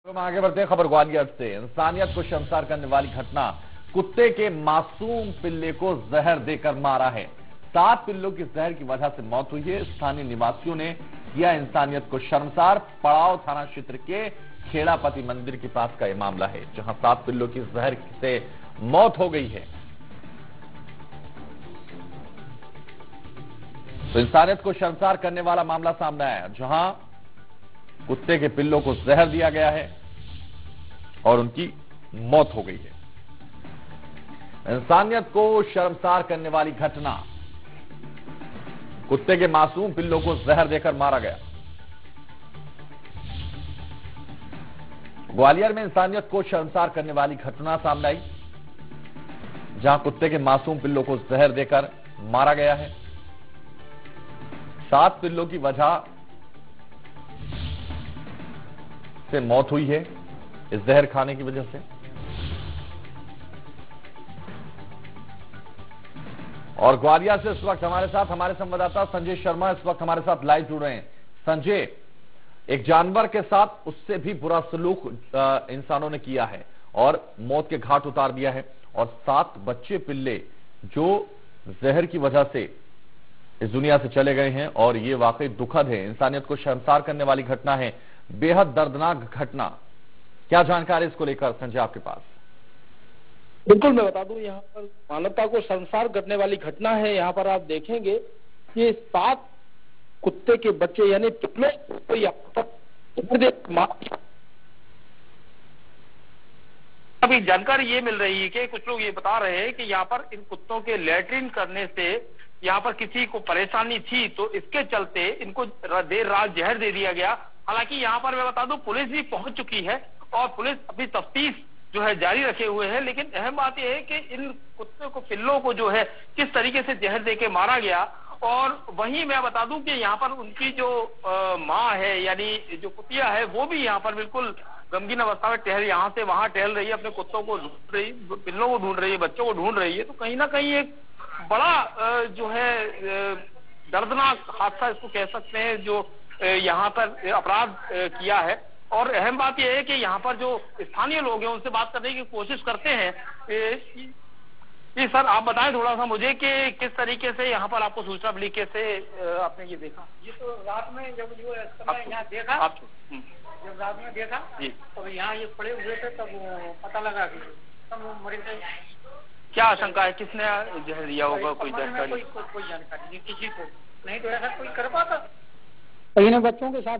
तो हम आगे बढ़ते हैं खबर ग्वालियर से। इंसानियत को शर्मसार करने वाली घटना, कुत्ते के मासूम पिल्ले को जहर देकर मारा है। 7 पिल्लों की जहर की वजह से मौत हुई है। स्थानीय निवासियों ने किया इंसानियत को शर्मसार। पड़ाव थाना क्षेत्र के खेड़ापति मंदिर के पास का यह मामला है, जहां 7 पिल्लों की जहर से मौत हो गई है। तो इंसानियत को शर्मसार करने वाला मामला सामने आया, जहां कुत्ते के पिल्लों को जहर दिया गया है और उनकी मौत हो गई है। इंसानियत को शर्मसार करने वाली घटना, कुत्ते के मासूम पिल्लों को जहर देकर मारा गया। ग्वालियर में इंसानियत को शर्मसार करने वाली घटना सामने आई, जहां कुत्ते के मासूम पिल्लों को जहर देकर मारा गया है। 7 पिल्लों की वजह से मौत हुई है, इस जहर खाने की वजह से। और ग्वालियर से इस वक्त हमारे साथ हमारे संवाददाता संजय शर्मा इस वक्त हमारे साथ लाइव जुड़ रहे हैं। संजय, एक जानवर के साथ उससे भी बुरा सलूक इंसानों ने किया है और मौत के घाट उतार दिया है, और 7 बच्चे पिल्ले जो जहर की वजह से इस दुनिया से चले गए हैं, और ये वाकई दुखद है। इंसानियत को शर्मसार करने वाली घटना है, बेहद दर्दनाक घटना। क्या जानकारी इसको लेकर संजय आपके पास? बिल्कुल, मैं बता दूं, यहाँ पर मानवता को शर्मसार करने वाली घटना है। यहाँ पर आप देखेंगे कि 7 कुत्ते के बच्चे यानी पिल्लों को यहाँ पर अभी जानकारी ये मिल रही है कि कुछ लोग ये बता रहे हैं कि यहाँ पर इन कुत्तों के लैट्रिन करने से यहाँ पर किसी को परेशानी थी, तो इसके चलते इनको देर रात जहर दे दिया गया। हालांकि यहाँ पर मैं बता दूं, पुलिस भी पहुंच चुकी है और पुलिस अभी तफ्तीश जो है जारी रखे हुए है। लेकिन अहम बात यह है कि इन कुत्ते को, पिल्लों को जो है किस तरीके से जहर देके मारा गया। और वहीं मैं बता दूं कि यहाँ पर उनकी जो माँ है, यानी जो कुतिया है, वो भी यहाँ पर बिल्कुल गमगीन अवस्था में यहाँ से वहां टहल रही है, अपने कुत्तों को ढूंढ रही, पिल्लों को ढूंढ रही है, बच्चों को ढूंढ रही है। तो कहीं ना कहीं एक बड़ा जो है दर्दनाक हादसा इसको कह सकते हैं, जो यहाँ पर अपराध किया है। और अहम बात यह है कि यहाँ पर जो स्थानीय लोग हैं उनसे बात करने की कोशिश करते हैं। जी सर, आप बताएं थोड़ा सा मुझे कि किस तरीके से यहाँ पर आपको सूचना मिली, कैसे आपने ये देखा? ये तो रात में जब जो यहाँ देखा, जब रात में देखा तो यहाँ ये पड़े हुए थे, तब पता लगा कि सब मरे थे। क्या आशंका है, किसने जहर दिया होगा? कोई जानकारी? कोई जानकारी नहीं किसी को, नहीं तो ऐसा कोई कर पाता। कहीं बच्चों के साथ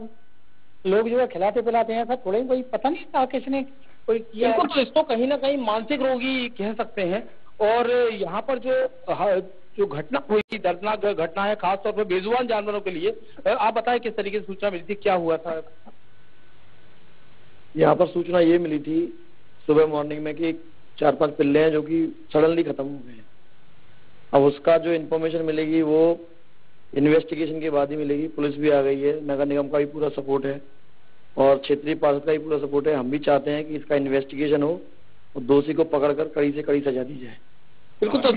लोग जो है खिलाते पिलाते हैं, सब थोड़े कोई पता नहीं था किसने कोई किया। बिल्कुल, तो इसको कहीं ना कहीं मानसिक रोगी कह सकते हैं। और यहाँ पर जो घटना हुई, दर्दनाक घटना है, खासतौर पर बेजुबान जानवरों के लिए। आप बताएं किस तरीके से सूचना मिली थी, क्या हुआ था? यहाँ पर सूचना ये मिली थी सुबह मॉर्निंग में कि 4-5 पिल्ले हैं जो कि सडनली खत्म हो गए हैं। अब उसका जो इन्फॉर्मेशन मिलेगी वो इन्वेस्टिगेशन के बाद ही मिलेगी। पुलिस भी आ गई है, नगर निगम का भी पूरा सपोर्ट है और क्षेत्रीय पार्षद का भी पूरा सपोर्ट है। हम भी चाहते हैं कि इसका इन्वेस्टिगेशन हो और दोषी को पकड़कर कड़ी से कड़ी सजा दी जाए। बिल्कुल, तो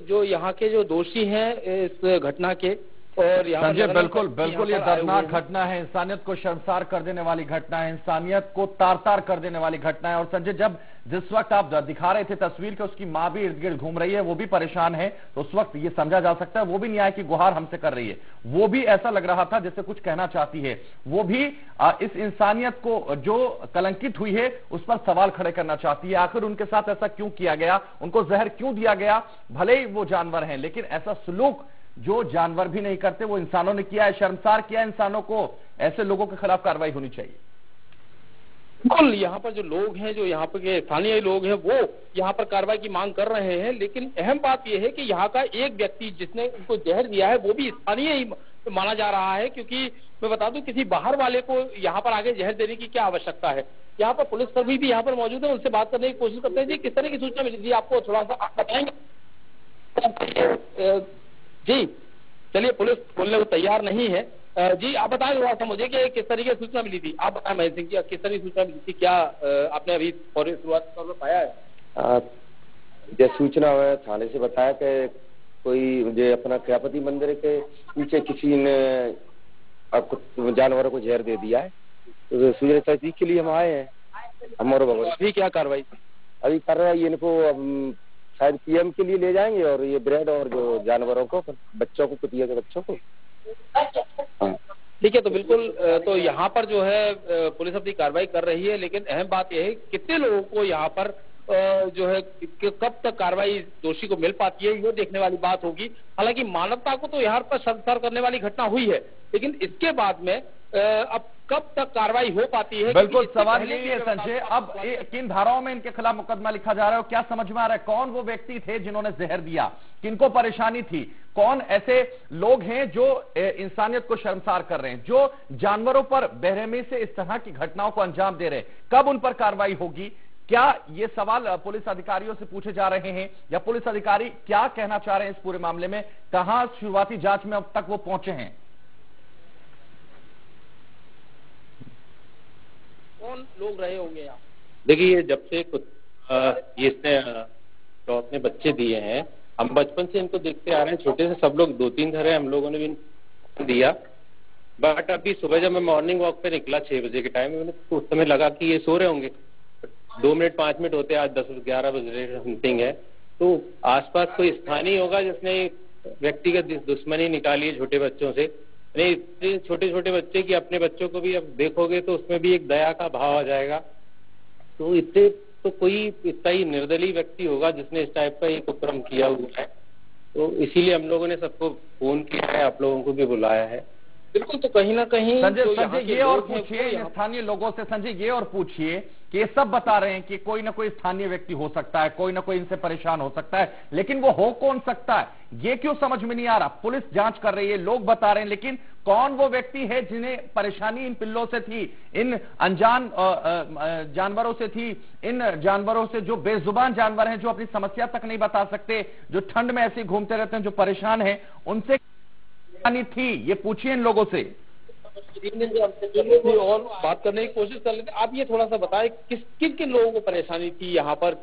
जो यहाँ के जो दोषी हैं इस घटना के, और संजय बिल्कुल ये दर्दनाक घटना है, इंसानियत को शर्मसार कर देने वाली घटना है, इंसानियत को तार तार कर देने वाली घटना है। और संजय, जिस वक्त आप दिखा रहे थे तस्वीर के, उसकी माँ भी इर्द गिर्द घूम रही है, वो भी परेशान है, तो उस वक्त ये समझा जा सकता है वो भी न्याय की गुहार हमसे कर रही है। वो भी ऐसा लग रहा था जैसे कुछ कहना चाहती है, वो भी इस इंसानियत को जो कलंकित हुई है उस पर सवाल खड़े करना चाहती है। आखिर उनके साथ ऐसा क्यों किया गया, उनको जहर क्यों दिया गया? भले ही वो जानवर हैं, लेकिन ऐसा सलूक जो जानवर भी नहीं करते वो इंसानों ने किया है, शर्मसार किया इंसानों को। ऐसे लोगों के खिलाफ कार्रवाई होनी चाहिए। बिल्कुल, यहाँ पर जो लोग हैं, जो यहाँ पर के स्थानीय लोग हैं, वो यहाँ पर कार्रवाई की मांग कर रहे हैं। लेकिन अहम बात यह है कि यहाँ का एक व्यक्ति जिसने उनको जहर दिया है वो भी स्थानीय ही माना जा रहा है, क्योंकि मैं बता दूं किसी बाहर वाले को यहाँ पर आगे जहर देने की क्या आवश्यकता है। यहाँ पर पुलिसकर्मी भी यहाँ पर मौजूद है, उनसे बात करने की कोशिश करते हैं। जी, किस तरह की सूचना मिली थी आपको, थोड़ा सा आप बताएंगे? जी चलिए, पुलिस बोलने को तैयार नहीं है। जी आप बताएं थोड़ा सा मुझे कि किस तरीके से सूचना मिली थी। आप बताएं महेश सिंह जी, किस तरह की सूचना मिली थी, क्या आपने अभी शुरुआत में पाया है? जो सूचना है थाने से बताया कि कोई मुझे अपना खेड़ापति मंदिर के पीछे किसी ने जानवरों को जहर दे दिया है, तो सूचना तस्दीक के लिए हम आए हैं। अमर भगत। अभी क्या कार्रवाई? अभी कार्रवाई इनको शायद पीएम के लिए ले जाएंगे और ये ब्रेड और जो जानवरों को, बच्चों को, कुतिया के बच्चों को। हाँ ठीक है, तो बिल्कुल, तो यहाँ पर जो है पुलिस अपनी कार्रवाई कर रही है, लेकिन अहम बात यह है कितने लोगों को यहाँ पर जो है कब तक कार्रवाई दोषी को मिल पाती है, ये देखने वाली बात होगी। हालांकि मानवता को तो यहाँ पर शर्मसार करने वाली घटना हुई है, लेकिन इसके बाद में अब कब तक कार्रवाई हो पाती है? बिल्कुल, सवाल यही है संजय, अब किन धाराओं में इनके खिलाफ मुकदमा लिखा जा रहा है, क्या समझ में आ रहा है? कौन वो व्यक्ति थे जिन्होंने जहर दिया, किनको परेशानी थी, कौन ऐसे लोग हैं जो इंसानियत को शर्मसार कर रहे हैं, जो जानवरों पर बेरहमी से इस तरह की घटनाओं को अंजाम दे रहे हैं? कब उन पर कार्रवाई होगी? क्या ये सवाल पुलिस अधिकारियों से पूछे जा रहे हैं, या पुलिस अधिकारी क्या कहना चाह रहे हैं इस पूरे मामले में? कहां शुरुआती जांच में अब तक वो पहुंचे हैं? कौन लोग रहे होंगे यहाँ? देखिए, जब से ये इसने टॉस ने बच्चे दिए हैं, हम बचपन से इनको देखते आ रहे हैं, छोटे से सब लोग 2-3 घर है, हम लोगों ने भी दिया। बट अभी सुबह जब मैं मॉर्निंग वॉक पे निकला 6 बजे के टाइम में, तो उस समय लगा कि ये सो रहे होंगे। 2 मिनट 5 मिनट होते, आज 10-11 बजे समथिंग है, तो आसपास कोई स्थानीय होगा जिसने व्यक्तिगत दुश्मनी निकाली है छोटे बच्चों से। नहीं, इतने छोटे छोटे बच्चे कि अपने बच्चों को भी अब देखोगे तो उसमें भी एक दया का भाव आ जाएगा। तो इतने तो कोई इतना ही निर्दलीय व्यक्ति होगा जिसने इस टाइप का एक उपक्रम किया हुआ है। तो इसीलिए हम लोगों ने सबको फोन किया है, आप लोगों को भी बुलाया है। बिल्कुल, तो कहीं ना कहीं संजय ये और पूछिए स्थानीय लोगों से, संजय ये और पूछिए कि ये सब बता रहे हैं कि कोई ना कोई स्थानीय व्यक्ति हो सकता है, कोई ना कोई इनसे परेशान हो सकता है, लेकिन वो हो कौन सकता है ये क्यों समझ में नहीं आ रहा? पुलिस जांच कर रही है, लोग बता रहे हैं, लेकिन कौन वो व्यक्ति है जिन्हें परेशानी इन पिल्लों से थी, इन अनजान जानवरों से थी, इन जानवरों से जो बेजुबान जानवर हैं, जो अपनी समस्या तक नहीं बता सकते, जो ठंड में ऐसे घूमते रहते हैं, जो परेशान है, उनसे थी? ये पूछिए इन लोगों से। और बात करने की कोशिश कर लेते। आप ये थोड़ा सा बताएं किन किन लोगों को परेशानी थी यहाँ पर,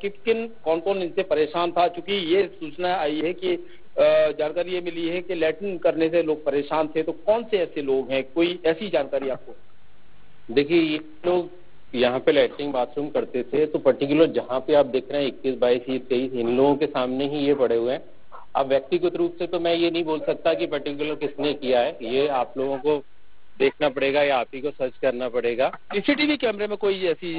कौन कौन इनसे परेशान था? क्योंकि ये सूचना आई है कि जानकारी ये मिली है कि लैट्रिन करने से लोग परेशान थे, तो कौन से ऐसे लोग हैं, कोई ऐसी जानकारी आपको? देखिए, ये लोग यहाँ पे लैट्रिन बाथरूम करते थे, तो पर्टिकुलर जहाँ पे आप देख रहे हैं 21, 22, 23 इन लोगों के सामने ही ये पड़े हुए हैं। अब व्यक्तिगत रूप से तो मैं ये नहीं बोल सकता कि पर्टिकुलर किसने किया है, ये आप लोगों को देखना पड़ेगा या आप ही को सर्च करना पड़ेगा। सीसीटीवी कैमरे में कोई ऐसी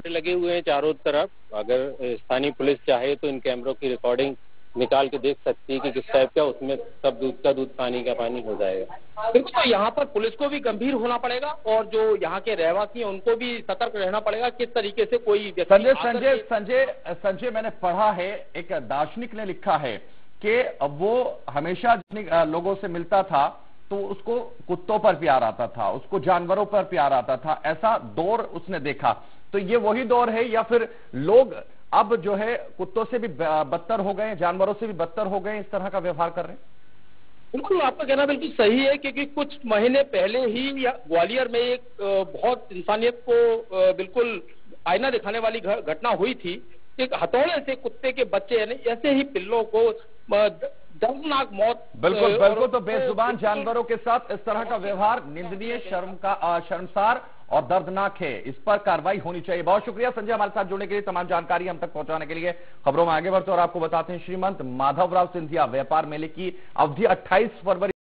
लगे हुए हैं चारों तरफ, अगर स्थानीय पुलिस चाहे तो इन कैमरों की रिकॉर्डिंग निकाल के देख सकती है कि किस टाइप का, उसमें सब दूध का दूध पानी का पानी हो जाएगा। बिल्कुल, तो यहाँ पर पुलिस को भी गंभीर होना पड़ेगा और जो यहाँ के रहवासी हैं उनको भी सतर्क रहना पड़ेगा किस तरीके से कोई संजय मैंने पढ़ा है, एक दार्शनिक ने लिखा है कि वो हमेशा लोगों से मिलता था तो उसको कुत्तों पर प्यार आता था, उसको जानवरों पर प्यार आता था, ऐसा दौर उसने देखा। तो ये वही दौर है, या फिर लोग अब जो है कुत्तों से भी बदतर हो गए, जानवरों से भी बदतर हो गए, इस तरह का व्यवहार कर रहे हैं? बिल्कुल, आपका कहना बिल्कुल सही है, क्योंकि कुछ महीने पहले ही ग्वालियर में एक बहुत इंसानियत को बिल्कुल आईना दिखाने वाली घटना हुई थी। एक हथौड़े से कुत्ते के बच्चे यानी ऐसे ही पिल्लों को दर्दनाक मौत। बिल्कुल, तो बेजुबान जानवरों के साथ इस तरह का व्यवहार निंदनीय, शर्मसार और दर्दनाक है। इस पर कार्रवाई होनी चाहिए। बहुत शुक्रिया संजय, हमारे साथ जुड़ने के लिए, तमाम जानकारी हम तक पहुंचाने के लिए। खबरों में आगे बढ़ते और आपको बताते हैं, श्रीमंत माधवराव सिंधिया व्यापार मेले की अवधि 28 फरवरी